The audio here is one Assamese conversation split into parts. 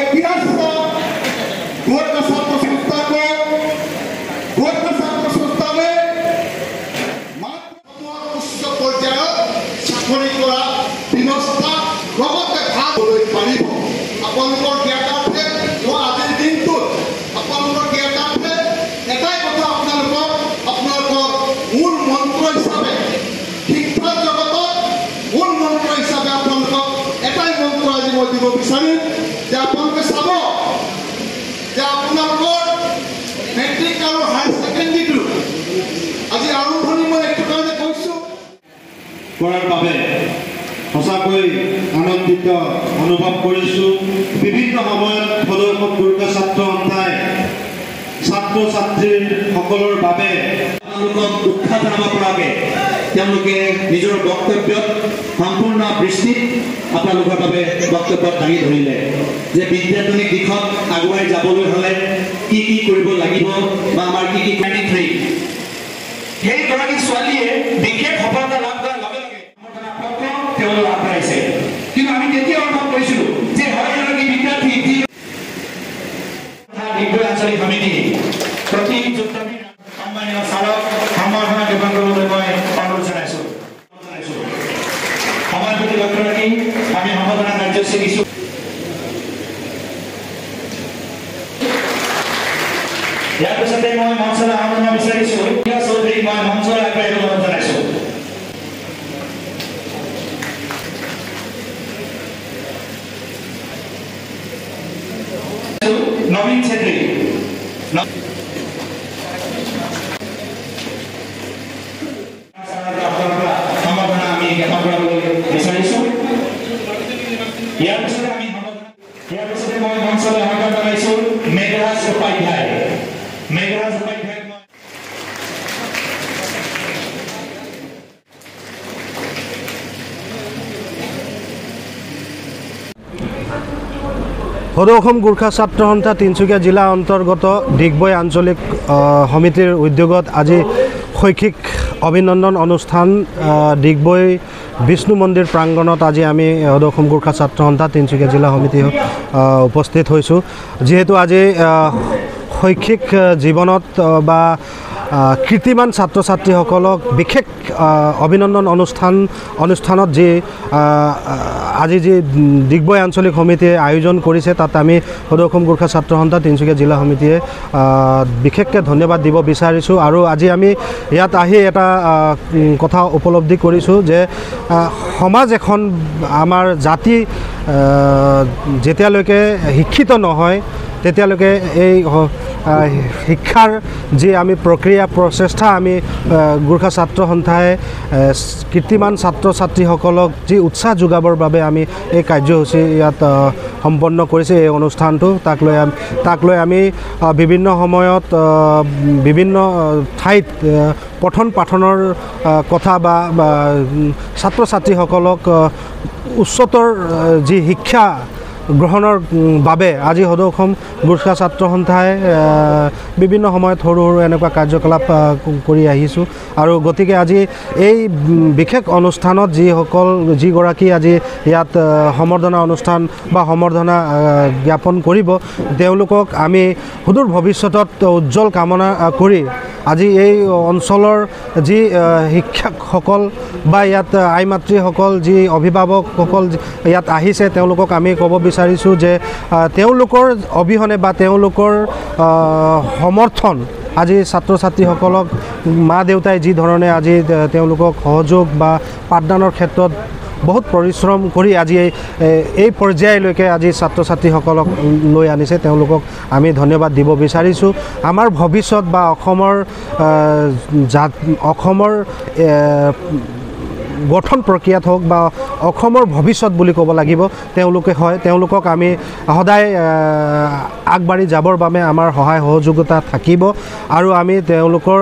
इतिहास गोरखा छात्र संस्था को गोरखा छात्र संस्था में मात्र उच्च पर्यायर चाकरी करा व्यवस्था लगते भाग লৈ পাৰিব আপোনালোকৰ জ্ঞাতাৰ্থে মই আজিৰ দিনটোত আপোনালোকৰ জ্ঞাতাৰ্থে এটাই কথা আপোনালোকৰ মূল মন্ত্ৰ হিচাপে শিক্ষা জগতত মূল মন্ত্ৰ হিচাপে আপোনালোকক এটাই মন্ত্ৰ আজি মই দিব বিচাৰিম যে আপোনালোকে চাব যে আপোনালোকৰ মেট্ৰিক আৰু হায়াৰ ছেকেণ্ডেৰীটো আজি আৰম্ভণি মই একটু কাৰণে কৈছোঁ কৰাৰ বাবে সঁচাকৈ আনন্দিত অনুভৱ কৰিছোঁ। বিভিন্ন সময়ত সদৌ গোৰ্খা ছাত্ৰ সন্থাই ছাত্ৰ ছাত্ৰীৰ সকলৰ বাবে তেওঁলোকক উৎসাহ জনাব পৰাকৈ তেওঁলোকে নিজৰ বক্তব্যত সম্পূৰ্ণ দৃষ্টিত আপোনালোকৰ বাবে বক্তব্য দাঙি ধৰিলে যে বিদ্যাৰ্থিক দিশত আগুৱাই যাবলৈ হ'লে কি কি কৰিব লাগিব বা আমাৰ কি কি ক্ৰাইটেৰিয়া সেইগৰাকী ছোৱালীয়ে বিশেষ সফলতা লাভ কৰাৰ লগে লগে তেওঁলোক আগবাঢ়িছে কিন্তু আমি তেতিয়া অনুভৱ কৰিছিলোঁ যে হয় এগৰাকী বিদ্যাৰ্থী ডিগবৈ আঞ্চলিক সমিতি প্ৰতি যোগদানী সন্মানীয় ছাৰক সম্বৰ্ধনা জ্ঞাপন কৰিবলৈ মই অনুৰোধ জনাইছোঁ। সময়ৰ প্ৰতি লক্ষ্য ৰাখি আমি সম্বৰ্ধনা কাৰ্যসূচী দিছোঁ। ইয়াৰ পিছতে মই মঞ্চলৈ আহ্বান বিচাৰিছোঁ চৌধুৰীক মই মঞ্চলৈ আগবাঢ়ি অনুৰোধ জনাইছোঁ। নবীন ছেত্ৰী সম্বৰ্ধনা আমি জ্ঞাপন কৰিবলৈ বিচাৰিছোঁ। ইয়াৰ পিছতে মই মঞ্চলৈ আহ্বান জনাইছোঁ মেঘৰাজ উপাধ্যায়। সদৌ অসম গোৰ্খা ছাত্ৰ সন্থা তিনিচুকীয়া জিলা অন্তৰ্গত ডিগবৈ আঞ্চলিক সমিতিৰ উদ্যোগত আজি শৈক্ষিক অভিনন্দন অনুষ্ঠান ডিগবৈ বিষ্ণু মন্দিৰ প্ৰাংগণত আজি আমি সদৌ অসম গোৰ্খা ছাত্ৰ সন্থা তিনিচুকীয়া জিলা সমিতি উপস্থিত হৈছোঁ। যিহেতু আজি শৈক্ষিক জীৱনত বা কীৰ্তিমান ছাত্ৰ ছাত্ৰীসকলক বিশেষ অভিনন্দন অনুষ্ঠানত যি আজি যি ডিগবৈ আঞ্চলিক সমিতিয়ে আয়োজন কৰিছে তাত আমি সদৌ অসম গোৰ্খা ছাত্ৰ সন্থা তিনিচুকীয়া জিলা সমিতিয়ে বিশেষকৈ ধন্যবাদ দিব বিচাৰিছোঁ। আৰু আজি আমি ইয়াত আহি এটা কথা উপলব্ধি কৰিছোঁ যে সমাজ এখন আমাৰ জাতি যেতিয়ালৈকে শিক্ষিত নহয় তেতিয়ালৈকে এই শিক্ষাৰ যি আমি প্ৰক্ৰিয়া প্ৰচেষ্টা আমি গোৰ্খা ছাত্ৰ সন্থাই কীৰ্তিমান ছাত্ৰ ছাত্ৰীসকলক যি উৎসাহ যোগাবৰ বাবে আমি এই কাৰ্যসূচী ইয়াত সম্পন্ন কৰিছে এই অনুষ্ঠানটো তাক লৈ আমি বিভিন্ন সময়ত বিভিন্ন ঠাইত পঠন পাঠনৰ কথা বা ছাত্ৰ ছাত্ৰীসকলক উচ্চতৰ যি শিক্ষা গ্ৰহণৰ বাবে আজি সদৌ অসম গোৰ্খা ছাত্ৰ সন্থাই বিভিন্ন সময়ত সৰু সৰু এনেকুৱা কাৰ্যকলাপ কৰি আহিছোঁ। আৰু গতিকে আজি এই বিশেষ অনুষ্ঠানত যিগৰাকী আজি ইয়াত সম্বৰ্ধনা অনুষ্ঠান বা সম্বৰ্ধনা জ্ঞাপন কৰিব তেওঁলোকক আমি সুদূৰ ভৱিষ্যতত উজ্জ্বল কামনা কৰি আজি এই অঞ্চলৰ যি শিক্ষকসকল বা ইয়াত আই মাতৃসকল যি অভিভাৱকসকল ইয়াত আহিছে তেওঁলোকক আমি ক'ব বিচাৰিছোঁ যে তেওঁলোকৰ অবিহনে বা তেওঁলোকৰ সমৰ্থন আজি ছাত্ৰ ছাত্ৰীসকলক মা দেউতাই যি ধৰণে আজি তেওঁলোকক সহযোগ বা পাঠদানৰ ক্ষেত্ৰত বহুত পৰিশ্ৰম কৰি আজি এই পৰ্যায়লৈকে আজি ছাত্ৰ ছাত্ৰীসকলক লৈ আনিছে তেওঁলোকক আমি ধন্যবাদ দিব বিচাৰিছোঁ। আমাৰ ভৱিষ্যত বা অসমৰ গঠন প্ৰক্ৰিয়াত হওক বা অসমৰ ভৱিষ্যত বুলি ক'ব লাগিব তেওঁলোকক আমি সদায় আগবাঢ়ি যাবৰ বাবে আমাৰ সহায় সহযোগিতা থাকিব। আৰু আমি তেওঁলোকৰ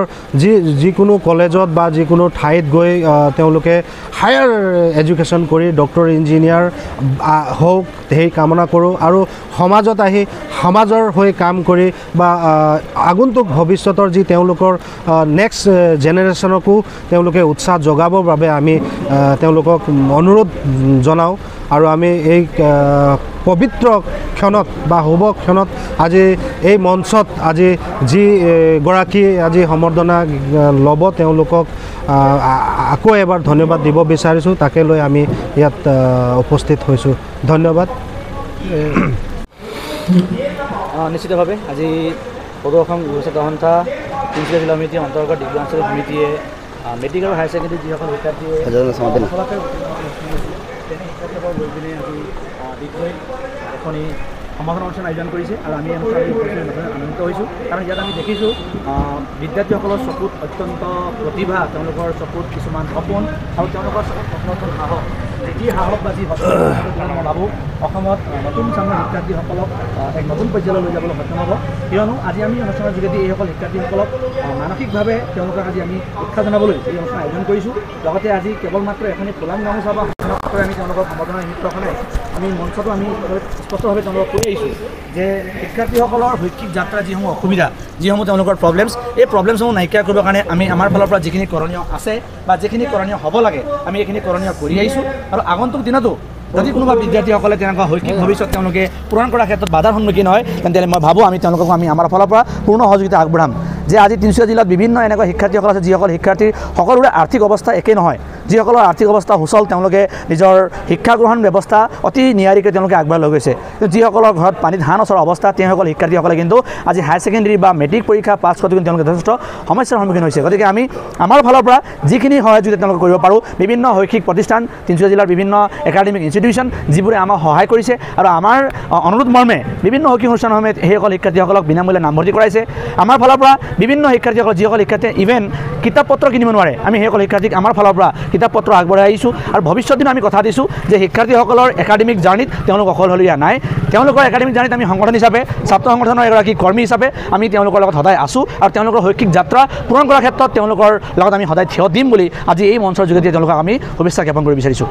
যিকোনো কলেজত বা যিকোনো ঠাইত গৈ তেওঁলোকে হায়াৰ এডুকেশ্যন কৰি ডক্টৰ ইঞ্জিনিয়াৰ হওক সেই কামনা কৰোঁ। আৰু সমাজত আহি সমাজৰ হৈ কাম কৰি বা আগন্তুক ভৱিষ্যতৰ যি তেওঁলোকৰ নেক্সট জেনেৰেশ্যনকো তেওঁলোকে উৎসাহ যোগাবৰ বাবে আমি তেওঁলোকক অনুৰোধ জনাওঁ। আৰু আমি এই পবিত্ৰ ক্ষণত বা শুভ ক্ষণত আজি এই মঞ্চত আজি যিগৰাকী আজি সম্বৰ্ধনা ল'ব তেওঁলোকক আকৌ এবাৰ ধন্যবাদ দিব বিচাৰিছোঁ। তাকে লৈ আমি ইয়াত উপস্থিত হৈছোঁ। ধন্যবাদ। নিশ্চিতভাৱে আজি সদৌ অসম গুৰু ছাত্ৰ সন্থা তিনিচুকীয়া জিলা সমিতিৰ অন্তৰ্গত ডিব্ৰু আঞ্চলিক সমিতিয়ে মেট্ৰিক আৰু হায়াৰ ছেকেণ্ডেৰী যিসকল শিক্ষাৰ্থীয়ে গৈ পিনে আজি ডিগ্ৰীত এখনি সমাধান অনুষ্ঠান আয়োজন কৰিছে আৰু আমি আনন্দিত হৈছোঁ। কাৰণ ইয়াত আমি দেখিছোঁ বিদ্যাৰ্থীসকলৰ চকুত অত্যন্ত প্ৰতিভা, তেওঁলোকৰ চকুত কিছুমান সপোন আৰু তেওঁলোকৰ চকুত নতুন সাহস, যি সাহস বা যি মই ভাবোঁ অসমত নতুন চামৰ শিক্ষাৰ্থীসকলক এক নতুন পৰ্যায়লৈ লৈ যাবলৈ সক্ষম হ'ব। কিয়নো আজি আমি অনুষ্ঠানৰ যোগেদি এইসকল শিক্ষাৰ্থীসকলক মানসিকভাৱে তেওঁলোকক আজি আমি শিক্ষা জনাবলৈ এই অনুষ্ঠান আয়োজন কৰিছোঁ। লগতে আজি কেৱল মাত্ৰ এখনি ফুলাম গামোচা বা আমি তেওঁলোকক সম্বৰ্ধনা নিমিত্তখনে আমি মঞ্চটো আমি স্পষ্টভাৱে তেওঁলোকক কৈ আহিছোঁ যে শিক্ষাৰ্থীসকলৰ শৈক্ষিক যাত্ৰাৰ যিসমূহ অসুবিধা, যিসমূহ তেওঁলোকৰ প্ৰব্লেমছ, এই প্ৰব্লেমছসমূহ নাইকিয়া কৰিবৰ কাৰণে আমি আমাৰ ফালৰ পৰা যিখিনি কৰণীয় আছে বা যিখিনি কৰণীয় হ'ব লাগে আমি এইখিনি কৰণীয় কৰি আহিছোঁ। আৰু আগন্তুক দিনতো যদি কোনোবা বিদ্যাৰ্থীসকলে তেনেকুৱা শৈক্ষিক ভৱিষ্যত তেওঁলোকে পূৰণ কৰাৰ ক্ষেত্ৰত বাধাৰ সন্মুখীন হয় তেন্তে মই ভাবোঁ আমি তেওঁলোকক আমাৰ ফালৰ পৰা পূৰ্ণ সহযোগিতা আগবঢ়াম। যে আজি তিনিচুকীয়া জিলাত বিভিন্ন এনেকুৱা শিক্ষাৰ্থীসকল আছে যিসকল শিক্ষাৰ্থীৰ সকলোৰে আৰ্থিক অৱস্থা একেই নহয়। যিসকলৰ আৰ্থিক অৱস্থা সুচল তেওঁলোকে নিজৰ শিক্ষা গ্ৰহণ ব্যৱস্থা অতি নিয়াৰিকৈ তেওঁলোকে আগবঢ়াই লৈ গৈছে। কিন্তু যিসকলৰ ঘৰত পানীত ধান ওচৰৰ অৱস্থা তেওঁলোকৰ শিক্ষাৰ্থীসকলে কিন্তু আজি হায়াৰ ছেকেণ্ডেৰী বা মেট্ৰিক পৰীক্ষা পাছ কৰাটো কিন্তু তেওঁলোকে যথেষ্ট সমস্যাৰ সন্মুখীন হৈছে। গতিকে আমি আমাৰ ফালৰ পৰা যিখিনি সহযোগিতা তেওঁলোকে কৰিব পাৰোঁ, বিভিন্ন শৈক্ষিক প্ৰতিষ্ঠান, তিনিচুকীয়া জিলাৰ বিভিন্ন একাডেমিক ইনষ্টিটিউশ্যন যিবোৰে আমাক সহায় কৰিছে আৰু আমাৰ অনুৰোধ মৰ্মে বিভিন্ন শৈক্ষিক অনুষ্ঠানসমূহে সেইসকল শিক্ষাৰ্থীসকলক বিনামূল্যে নামভৰ্তি কৰাইছে। আমাৰ ফালৰ পৰা বিভিন্ন শিক্ষাৰ্থীসকল যিসকল শিক্ষাৰ্থীয়ে ইভেন কিতাপ পত্ৰ কিনিব নোৱাৰে, আমি সেইসকল শিক্ষাৰ্থীক আমাৰ ফালৰ পৰা কিতাপ পত্ৰ আগবঢ়াই আহিছোঁ। আৰু ভৱিষ্যত দিনত আমি কথা দিছোঁ যে শিক্ষাৰ্থীসকলৰ একাডেমিক জাৰ্ণিত তেওঁলোক অকলশৰীয়া নাই। তেওঁলোকৰ একাডেমিক জাৰ্ণিত আমি সংগঠন হিচাপে, ছাত্ৰ সংগঠনৰ এগৰাকী কৰ্মী হিচাপে আমি তেওঁলোকৰ লগত সদায় আছোঁ আৰু তেওঁলোকৰ শৈক্ষিক যাত্ৰা পূৰণ কৰাৰ ক্ষেত্ৰত তেওঁলোকৰ লগত আমি সদায় থিয় দিম বুলি আজি এই মঞ্চৰ যোগেদি তেওঁলোকক আমি শুভেচ্ছা জ্ঞাপন কৰিব বিচাৰিছোঁ।